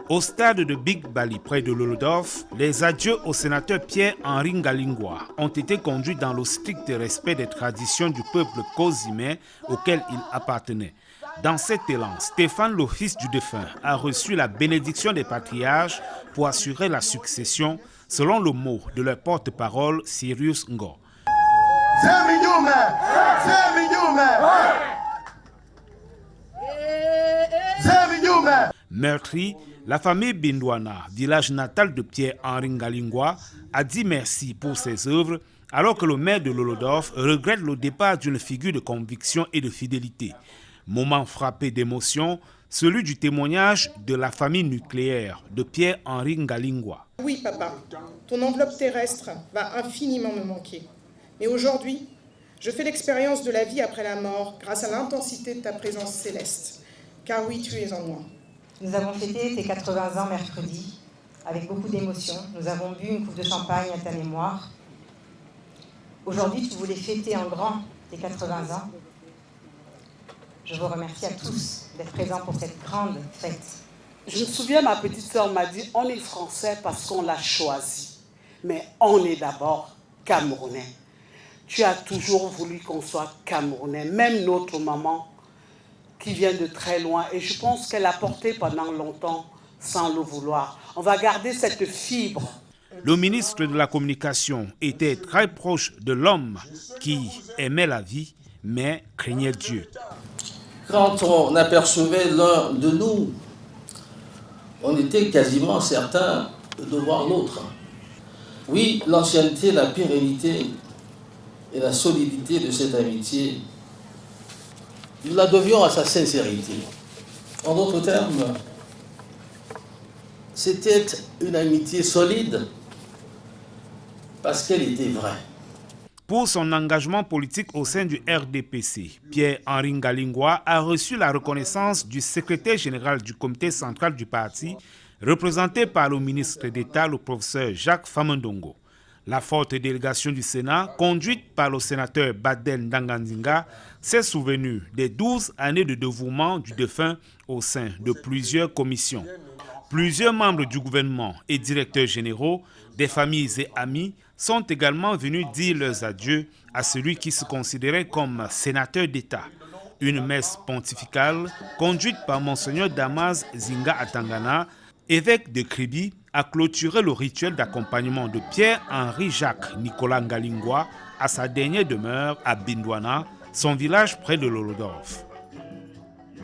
Au stade de Big Bali, près de Lolodorf, les adieux au sénateur Pierre-Henri Ngalingwa ont été conduits dans le strict respect des traditions du peuple causimais auquel il appartenait. Dans cet élan, Stéphane, le fils du défunt, a reçu la bénédiction des patriarches pour assurer la succession, selon le mot de leur porte-parole, Sirius Ngo. Meurtri, la famille Bindouana, village natal de Pierre-Henri Ngalingwa, a dit merci pour ses œuvres, alors que le maire de Lolodorf regrette le départ d'une figure de conviction et de fidélité. Moment frappé d'émotion, celui du témoignage de la famille nucléaire de Pierre-Henri Ngalingwa. Oui, papa, ton enveloppe terrestre va infiniment me manquer. Mais aujourd'hui, je fais l'expérience de la vie après la mort grâce à l'intensité de ta présence céleste. Car oui, tu es en moi. Nous avons fêté tes 80 ans mercredi, avec beaucoup d'émotion. Nous avons bu une coupe de champagne à ta mémoire. Aujourd'hui, tu voulais fêter en grand tes 80 ans. Je vous remercie à tous d'être présents pour cette grande fête. Je me souviens, ma petite sœur m'a dit, on est français parce qu'on l'a choisi. Mais on est d'abord camerounais. Tu as toujours voulu qu'on soit camerounais, même notre maman qui vient de très loin. Et je pense qu'elle a porté pendant longtemps sans le vouloir. On va garder cette fibre. Le ministre de la Communication était très proche de l'homme qui aimait la vie, mais craignait Dieu. Quand on apercevait l'un de nous, on était quasiment certain de voir l'autre. Oui, l'ancienneté, la pérennité et la solidité de cette amitié, nous la devions à sa sincérité. En d'autres termes, c'était une amitié solide parce qu'elle était vraie. Pour son engagement politique au sein du RDPC, Pierre-Henri Ngalingwa a reçu la reconnaissance du secrétaire général du comité central du parti, représenté par le ministre d'État, le professeur Jacques Famandongo. La forte délégation du Sénat, conduite par le sénateur Badel Ndanganzinga, s'est souvenue des 12 années de dévouement du défunt au sein de plusieurs commissions. Plusieurs membres du gouvernement et directeurs généraux, des familles et amis sont également venus dire leurs adieux à celui qui se considérait comme sénateur d'État. Une messe pontificale conduite par Monseigneur Damas Zinga Atangana, évêque de Kribi, a clôturé le rituel d'accompagnement de Pierre-Henri Jacques Nicolas Ngalingwa à sa dernière demeure à Bindouana, son village près de Lolodorf.